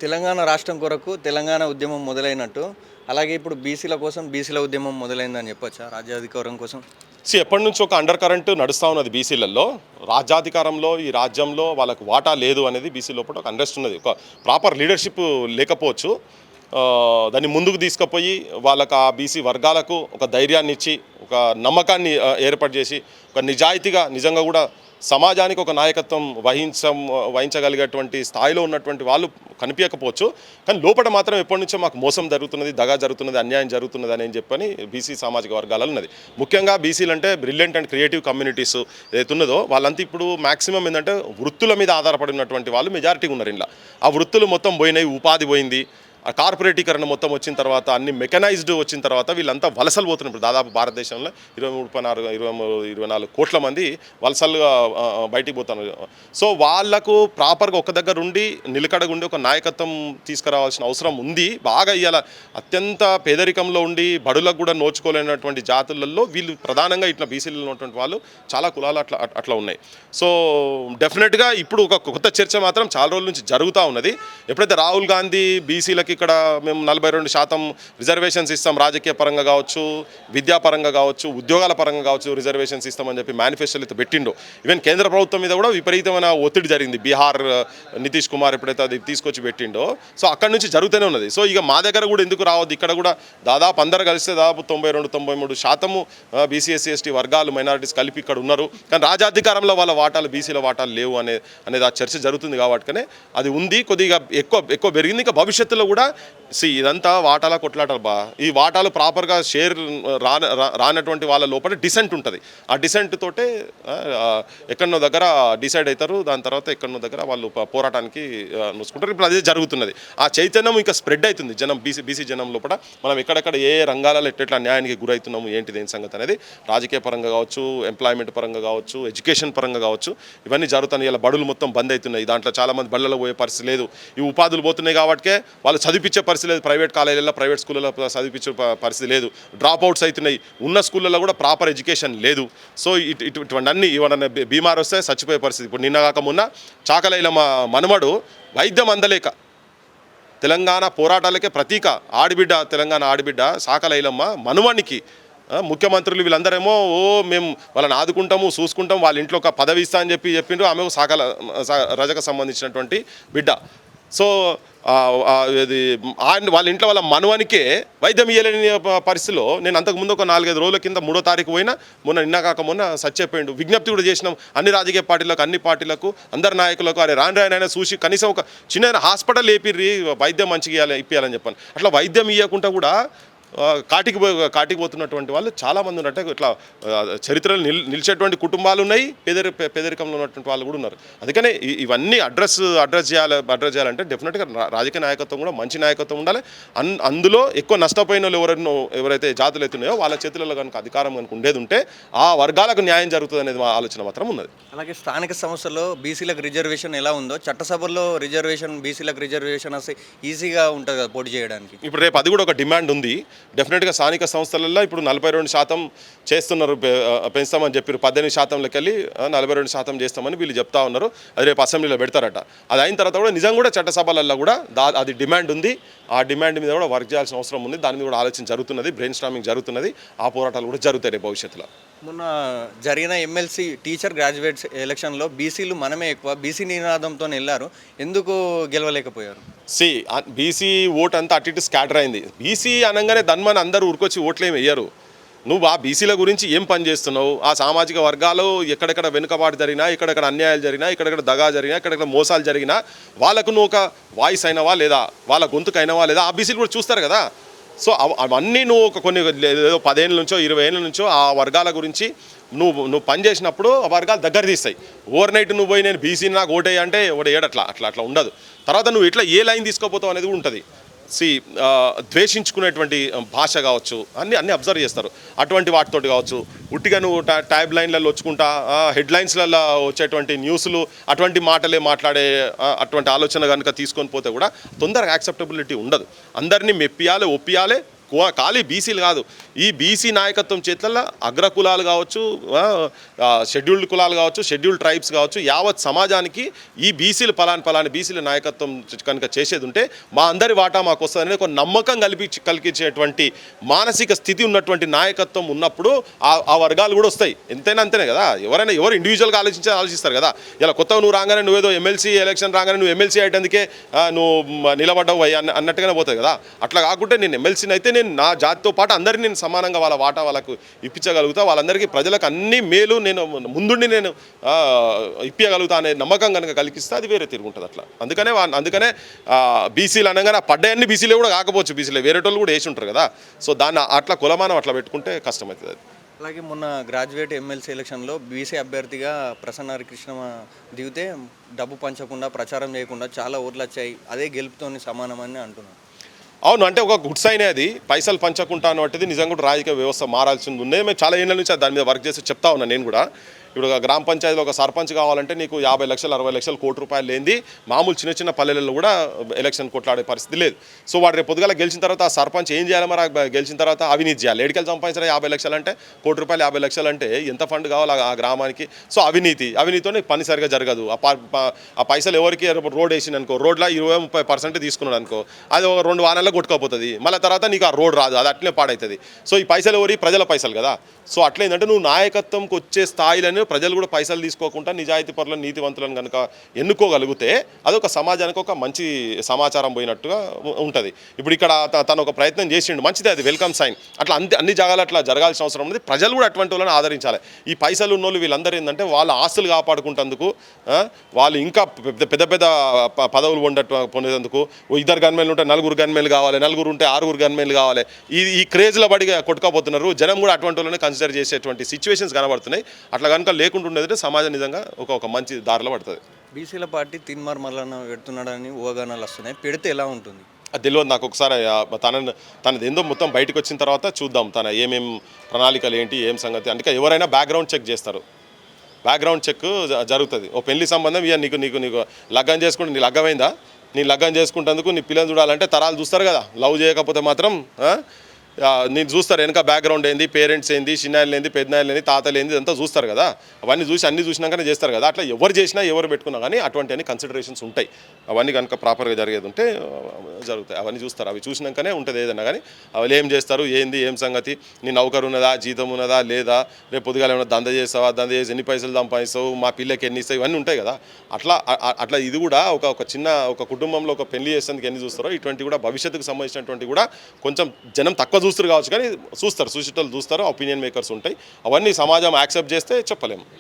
తెలంగాణ రాష్ట్రం కొరకు తెలంగాణ ఉద్యమం మొదలైనట్టు అలాగే ఇప్పుడు బీసీల కోసం బీసీల ఉద్యమం మొదలైందని చెప్పొచ్చా రాజ్యాధికారం కోసం? ఎప్పటి నుంచి ఒక అండర్ కరెంట్ నడుస్తూ ఉన్నది బీసీలలో. రాజ్యాధికారంలో ఈ రాజ్యంలో వాళ్ళకు వాటా లేదు అనేది బీసీ లోపల ఒక అండర్స్ట్ ఉన్నది. ఒక ప్రాపర్ లీడర్షిప్ లేకపోవచ్చు. దాన్ని ముందుకు తీసుకుపోయి వాళ్ళకు ఆ బీసీ వర్గాలకు ఒక ధైర్యాన్ని ఇచ్చి ఒక నమ్మకాన్ని ఏర్పాటు చేసి ఒక నిజాయితీగా నిజంగా కూడా సమాజానికి ఒక నాయకత్వం వహించగలిగేటువంటి స్థాయిలో ఉన్నటువంటి వాళ్ళు కనిపించకపోవచ్చు. కానీ లోపల మాత్రం ఎప్పటి నుంచో మాకు మోసం జరుగుతున్నది, దగా జరుగుతున్నది, అన్యాయం జరుగుతున్నది అని చెప్పని బీసీ సామాజిక వర్గాలలో ఉన్నది. ముఖ్యంగా బీసీలు అంటే బ్రిలియంట్ అండ్ క్రియేటివ్ కమ్యూనిటీస్ ఏదైతే ఉన్నదో వాళ్ళంతా ఇప్పుడు మ్యాక్సిమం ఏంటంటే వృత్తుల మీద ఆధారపడినటువంటి వాళ్ళు మెజారిటీగా ఉన్నారు. ఇలా ఆ వృత్తులు మొత్తం పోయినాయి, ఉపాధి పోయింది. ఆ కార్పొరేటీకరణ మొత్తం వచ్చిన తర్వాత అన్ని మెకనైజ్డ్ వచ్చిన తర్వాత వీళ్ళంతా వలసలు పోతున్నారు. దాదాపు భారతదేశంలో 23-24 కోట్ల మంది వలసలుగా బయటికి పోతున్నారు. సో వాళ్లకు ప్రాపర్గా ఒక దగ్గర ఉండి నిలకడగా ఉండి ఒక నాయకత్వం తీసుకురావాల్సిన అవసరం ఉంది. బాగా ఇవాళ అత్యంత పేదరికంలో ఉండి బడులకు కూడా నోచుకోలేనటువంటి జాతులలో వీళ్ళు ప్రధానంగా ఇట్లా బీసీలో ఉన్నటువంటి వాళ్ళు చాలా కులాలు అట్లా ఉన్నాయి. సో డెఫినెట్గా ఇప్పుడు ఒక కొత్త చర్చ మాత్రం చాలా రోజుల నుంచి జరుగుతూ ఉన్నది. ఎప్పుడైతే రాహుల్ గాంధీ బీసీలకి ఇక్కడ మేము 42% రిజర్వేషన్స్ ఇస్తాం, రాజకీయ పరంగా కావచ్చు, విద్యాపరంగా కావచ్చు, ఉద్యోగాల పరంగా కావచ్చు రిజర్వేషన్స్ ఇస్తామని చెప్పి మేనిఫెస్టోలు అయితే పెట్టిండో. ఈవెన్ కేంద్ర ప్రభుత్వం మీద కూడా విపరీతమైన ఒత్తిడి జరిగింది. బీహార్ నితీష్ కుమార్ ఎప్పుడైతే అది తీసుకొచ్చి పెట్టిండో సో అక్కడి నుంచి జరుగుతూనే ఉన్నది. సో ఇక మా దగ్గర కూడా ఎందుకు రావద్దు, ఇక్కడ కూడా దాదాపు అందరు కలిస్తే దాదాపు 92-93% బీసీ ఎస్సీ ఎస్టీ వర్గాలు మైనారిటీస్ కలిపి ఇక్కడ ఉన్నారు. కానీ రాజ్యాధికారంలో వాళ్ళ వాటాలు బీసీల వాటాలు లేవు అనేది ఆ చర్చ జరుగుతుంది. కాబట్టి అది ఉంది, కొద్దిగా ఎక్కువ పెరిగింది. ఇంకా భవిష్యత్తులో కూడా ఇదంతా వాటాల కొట్లాటలు ఈ వాటాలు ప్రాపర్గా షేర్ రానటువంటి వాళ్ళ లోపల డిసెంట్ ఉంటుంది. ఆ డిసెంట్ తోటే ఎక్కడనో దగ్గర డిసైడ్ అవుతారు. దాని తర్వాత ఎక్కడనో దగ్గర వాళ్ళు పోరాటానికి నూసుకుంటారు. ఇప్పుడు అదే జరుగుతున్నది. ఆ చైతన్యం ఇంకా స్ప్రెడ్ అవుతుంది జనం, బీసీ జనం లోపల. మనం ఎక్కడెక్కడ ఏ రంగాలలో ఎట్లా న్యాయానికి గురవుతున్నాము ఏంటిది ఏం సంగతి అనేది రాజకీయ పరంగా కావచ్చు, ఎంప్లాయ్మెంట్ పరంగా కావచ్చు, ఎడ్యుకేషన్ పరంగా కావచ్చు, ఇవన్నీ జరుగుతున్నాయి. ఇలా బడులు మొత్తం బంద్ అవుతున్నాయి. దాంట్లో చాలామంది బళ్ళలో పోయే పరిస్థితి లేదు. ఈ ఉపాధులు పోతున్నాయి కాబట్టి వాళ్ళు చదివించే పరిస్థితి లేదు. ప్రైవేట్ కాలేజీలలో ప్రైవేట్ స్కూళ్ళలో చదివించే పరిస్థితి లేదు. డ్రాప్ అవుట్స్ అవుతున్నాయి. ఉన్న స్కూళ్ళలో కూడా ప్రాపర్ ఎడ్యుకేషన్ లేదు. సో ఇటువంటి అన్ని ఇవన్నీ బీమార్ వస్తే చచ్చిపోయే పరిస్థితి. ఇప్పుడు నిన్న కాక మొన్న చాకలైల మనమడు వైద్యం అందలేక తెలంగాణ పోరాటాలకే ప్రతీక ఆడిబిడ్డ, తెలంగాణ ఆడిబిడ్డ సాకలైలమ్మ మనుమనికి ముఖ్యమంత్రులు వీళ్ళందరేమో మేము వాళ్ళని ఆదుకుంటాము, చూసుకుంటాం, వాళ్ళ ఇంట్లో ఒక పదవి ఇస్తా అని చెప్పిండ్రు. ఆమె రజకు సంబంధించినటువంటి బిడ్డ. సో ఇది వాళ్ళ ఇంట్లో వాళ్ళ మనవనికే వైద్యం ఇయ్యలేని పరిస్థితిలో నేను అంతకుముందు ఒక 4-5 రోజుల కింద 3వ తారీఖు పోయినా నిన్న కాక మొన్న చచ్చిపోయిండు. విజ్ఞప్తి కూడా చేసినాం అన్ని రాజకీయ పార్టీలకు, అన్ని పార్టీలకు, అందరి నాయకులకు. అరే రాయనైనా చూసి కనీసం ఒక చిన్న హాస్పిటల్ వేపిర్రి, వైద్యం మంచిగా ఇప్పించాలని చెప్పాను. అట్లా వైద్యం ఇవ్వకుండా కూడా కాటికి పోతున్నటువంటి వాళ్ళు చాలామంది ఉన్నట్టే. ఇట్లా చరిత్రలో నిలిచేటువంటి కుటుంబాలు ఉన్నాయి, పేదరికంలో ఉన్నటువంటి వాళ్ళు కూడా ఉన్నారు. అందుకనే ఇవన్నీ అడ్రస్ చేయాలంటే డెఫినెట్గా రాజకీయ నాయకత్వం కూడా మంచి నాయకత్వం ఉండాలి. అందులో ఎక్కువ నష్టపోయిన వాళ్ళు ఎవరైతే జాతులు ఎత్తున్నాయో వాళ్ళ చేతులలో కనుక అధికారం కనుక ఉండేది ఉంటే ఆ వర్గాలకు న్యాయం జరుగుతుంది అనేది మా ఆలోచన మాత్రం ఉన్నది. అలాగే స్థానిక సంస్థల్లో బీసీలకు రిజర్వేషన్ ఎలా ఉందో చట్టసభల్లో రిజర్వేషన్ బీసీలకు రిజర్వేషన్ వస్తే ఈజీగా ఉంటుంది కదా పోటీ చేయడానికి. ఇప్పుడు రేపు అది కూడా ఒక డిమాండ్ ఉంది. డెఫినెట్గా స్థానిక సంస్థలలో ఇప్పుడు 42% చేస్తున్నారు, పెంచుతామని చెప్పారు. 18%లోకి వెళ్ళి 42% చేస్తామని వీళ్ళు చెప్తా ఉన్నారు. అది రేపు అసెంబ్లీలో పెడతారట. అది అయిన తర్వాత కూడా నిజంగా కూడా చట్టసభలలో కూడా అది డిమాండ్ ఉంది. ఆ డిమాండ్ మీద కూడా వర్క్ చేయాల్సిన అవసరం ఉంది. దాని మీద కూడా ఆలోచన జరుగుతున్నది, బ్రెయిన్ స్టార్మింగ్ జరుగుతున్నది. ఆ పోరాటాలు కూడా జరుగుతాయి రేపు భవిష్యత్తులో. మొన్న జరిగిన ఎమ్మెల్సీ టీచర్ గ్రాడ్యుయేట్స్ ఎలక్షన్లో బీసీలు మనమే ఎక్కువ బీసీ నినాదంతో వెళ్ళారు. ఎందుకు గెలవలేకపోయారు? బీసీ ఓట్ అంతా అటు ఇటు స్కాటర్ అయింది. బీసీ అనగానే ధన్మని అందరూ ఊరుకొచ్చి ఓట్లేమి వేయరు. నువ్వు ఆ బీసీల గురించి ఏం పని చేస్తున్నావు, ఆ సామాజిక వర్గాలు ఎక్కడెక్కడ వెనుకబాటు జరిగినా, ఎక్కడెక్కడ అన్యాయాలు జరిగినా, ఎక్కడెక్కడ దగా జరిగినా, ఎక్కడెక్కడ మోసాలు జరిగినా వాళ్ళకు నువ్వు ఒక వాయిస్ అయినవా లేదా, వాళ్ళ గొంతుకు అయినవా లేదా, ఆ బీసీలు కూడా చూస్తారు కదా. సో అవన్నీ నువ్వు కొన్ని 10 ఏళ్ళ నుంచో 20 ఏళ్ళ నుంచో ఆ వర్గాల గురించి నువ్వు పని చేసినప్పుడు ఆ వర్గాలు దగ్గర తీస్తాయి. ఓవర్ నైట్ నువ్వు పోయి నేను బీసీని నాకు ఓటే అంటే ఒకటి అట్లా ఉండదు. తర్వాత నువ్వు ఇట్లా ఏ లైన్ తీసుకోపోతావు అనేది ఉంటుంది. ద్వేషించుకునేటువంటి భాష కావచ్చు, అన్నీ అబ్జర్వ్ చేస్తారు. అటువంటి వాటితోటి కావచ్చు, ఉట్టిగా నువ్వు ట్యాబ్ లైన్లలో వచ్చుకుంటా హెడ్లైన్స్లలో వచ్చేటువంటి న్యూస్లు అటువంటి మాటలే మాట్లాడే అటువంటి ఆలోచన కనుక తీసుకొని పోతే కూడా తొందరగా యాక్సెప్టబిలిటీ ఉండదు. అందరినీ మెప్పియాలి, ఒప్పియాలి, ఖాళీ బీసీలు కాదు, ఈ బీసీ నాయకత్వం చేతుల్లో అగ్రకులాలు కావచ్చు, షెడ్యూల్డ్ కులాలు కావచ్చు, షెడ్యూల్డ్ ట్రైబ్స్ కావచ్చు, యావత్ సమాజానికి ఈ బీసీలు పలాని బీసీల నాయకత్వం కనుక చేసేది ఉంటే మా అందరి వాటా మాకు వస్తుందని ఒక నమ్మకం కలిగించేటువంటి మానసిక స్థితి ఉన్నటువంటి నాయకత్వం ఉన్నప్పుడు ఆ వర్గాలు కూడా వస్తాయి. ఎంతైనా అంతేనే కదా, ఎవరు ఇండివిజువల్గా ఆలోచిస్తారు కదా. ఇలా కొత్తగా నువ్వు రాగానే నువ్వేదో ఎమ్మెల్సీ ఎలక్షన్ రాగానే నువ్వు ఎమ్మెల్సీ అయ్యేందుకే నువ్వు నిలబడ్డావు అన్నట్టుగానే పోతుంది కదా. అట్లా కాకుంటే నేను ఎమ్మెల్సీని అయితే నేను నా జాతితో పాటు అందరినీ నేను సమానంగా వాళ్ళ వాటా వాళ్ళకు ఇప్పించగలుగుతా, వాళ్ళందరికీ ప్రజలకు అన్ని మేలు నేను ముందుండి నేను ఇప్పించగలుగుతా అనే నమ్మకం కనుక కలిగిస్తే అది వేరే తిరుగుంటుంది. అట్లా అందుకనే బీసీలు అనగానే పడ్డాయన్ని బీసీలే కూడా కాకపోవచ్చు, బీసీలే వేరే వాళ్ళు కూడా వేసి ఉంటారు కదా. సో దాన్ని అట్లా కులమానం అట్లా పెట్టుకుంటే కష్టమవుతుంది అది. అలాగే మొన్న గ్రాడ్యుయేట్ ఎమ్మెల్సీ ఎలక్షన్లో బీసీ అభ్యర్థిగా ప్రసన్న హరికృష్ణ దిగితే డబ్బు పంచకుండా ప్రచారం చేయకుండా చాలా ఓట్లు వచ్చాయి, అదే గెలుపుతోని సమానమని అంటున్నాను. అవును, అంటే ఒక గుడ్ సైన్ అది. పైసలు పంచకుండా అన్నట్టుది నిజంగా కూడా రాజకీయ వ్యవస్థ మారాల్సింది ఉంది. మేము చాలా ఏళ్ళ నుంచి దాని మీద వర్క్ చేసి చెప్తా ఉన్నాను నేను కూడా. ఇప్పుడు గ్రామ పంచాయతీలో ఒక సర్పంచ్ కావాలంటే నీకు 50 లక్షలు 60 లక్షలు కోటి రూపాయలు లేనిది మామూలు చిన్న పల్లెలలో కూడా ఎలక్షన్ కొట్లాడే పరిస్థితి లేదు. సో వాడు రేపు పొద్దుగాల గెలిచిన తర్వాత ఆ సర్పంచ్ ఏం చేయాలి మరి, గెలిచిన తర్వాత అవినీతి చేయాలి. ఏడికెళ్ళి సంపాదించిన 50 లక్షలు అంటే కోటి రూపాయలు 50 లక్షలు అంటే ఎంత ఫండ్ కావాలి ఆ గ్రామానికి. సో అవినీతితోనే పని సరిగా జరగదు. ఆ పైసలు ఎవరికి రోడ్ వేసింది అనుకో, రోడ్లో 20-30% తీసుకున్నాడు అనుకో, అది 2 వారాల్లో కొట్టుకోపోతుంది. మళ్ళీ తర్వాత నీకు ఆ రోడ్ రాదు, అది అట్లనే పాడవుతుంది. సో ఈ పైసలు ఎవరి ప్రజల పైసలు కదా. సో అట్లా ఏంటంటే నువ్వు నాయకత్వంకి వచ్చే స్థాయిలను ప్రజలు కూడా పైసలు తీసుకోకుండా నిజాయితీ పరులను నీతివంతులను కనుక ఎన్నుకోగలిగితే అదొక సమాజానికి ఒక మంచి సమాచారం పోయినట్టుగా ఉంటుంది. ఇప్పుడు ఇక్కడ తను ఒక ప్రయత్నం చేసిండు, మంచిదే, అది వెల్కమ్ సైన్. అట్లా అన్ని జాగాలు అట్లా జరగాల్సిన అవసరం ఉంది. ప్రజలు కూడా అటువంటి వాళ్ళని ఆదరించాలి. ఈ పైసలు ఉన్నోళ్ళు వీళ్ళందరూ ఏంటంటే వాళ్ళ ఆస్తులు కాపాడుకుంటేందుకు, వాళ్ళు ఇంకా పెద్ద పదవులు పొందేందుకు 2 గన్మెన్లు ఉంటే 4 గన్మెన్లు కావాలి, 4 ఉంటే 6 గన్మెన్లు కావాలి. ఈ క్రేజ్ల బడిగా కొట్టుకోపోతున్నారు. జనం కూడా అటువంటి వాళ్ళని కన్సిడర్ చేసేటువంటి సిచ్యువేషన్స్ కనబడుతున్నాయి. అట్లా కనుక లేకుండా ఉండేది సమాజం నిజంగా ఒక మంచి దారిలో పడుతుంది. బీసీల పార్టీ తిన్మార్ మల్లన్న పెడుతున్నాడని ఊహాగానాలు వస్తున్నాయి, పెడితే ఎలా ఉంటుంది అది తెలియదు నాకు. ఒకసారి తనది ఏందో మొత్తం బయటకు వచ్చిన తర్వాత చూద్దాం తన ఏమేం ప్రణాళికలు ఏంటి, ఏం సంగతి. అందుకే ఎవరైనా బ్యాక్గ్రౌండ్ చెక్ చేస్తారు, బ్యాక్గ్రౌండ్ చెక్ జరుగుతుంది. ఓ పెళ్లి సంబంధం ఇక నీకు లగ్గం చేసుకుంటే నీ లగ్గమైందా, నీ లగ్గం చేసుకుంటేందుకు నీ పిల్లలు చూడాలంటే తరాలు చూస్తారు కదా. లవ్ చేయకపోతే మాత్రం నేను చూస్తారు వెనక బ్యాక్గ్రౌండ్ ఏంది, పేరెంట్స్ ఏంది, చిన్నాయలు ఏంది, పెద్దనాయలు ఏంది, తాతలు ఏంది, అంతా చూస్తారు కదా. అవన్నీ అన్ని చూసినాకనే చేస్తారు కదా. అట్లా ఎవరు చేసినా ఎవరు పెట్టుకున్నా కానీ అటువంటి అన్ని కన్సిడరేషన్స్ ఉంటాయి. అవన్నీ కనుక ప్రాపర్గా జరిగేది ఉంటే జరుగుతాయి. అవన్నీ చూస్తారు, అవి చూసినాకనే ఉంటుంది ఏదన్నా. కానీ అవి ఏం చేస్తారు, ఏంది, ఏం సంగతి, నీ నౌకరు ఉన్నదా, జీతం ఉన్నదా లేదా, రేపు పొద్దుగాల ఏమైనా దంద చేసి ఎన్ని పైసలు సంపాదిస్తావు, మా పిల్లకి ఎన్ని ఇస్తావు, ఇవన్నీ ఉంటాయి కదా. అట్లా ఇది కూడా ఒక కుటుంబంలో ఒక పెళ్లి చేసేందుకు ఎన్ని చూస్తారో ఇటువంటి కూడా భవిష్యత్తుకు సంబంధించినటువంటి కూడా కొంచెం జనం తక్కువ చూస్తారు కావచ్చు, కానీ చూసేటోళ్ళు చూస్తారు. ఒపీనియన్ మేకర్స్ ఉంటాయి. అవన్నీ సమాజం యాక్సెప్ట్ చేస్తే చెప్పలేము.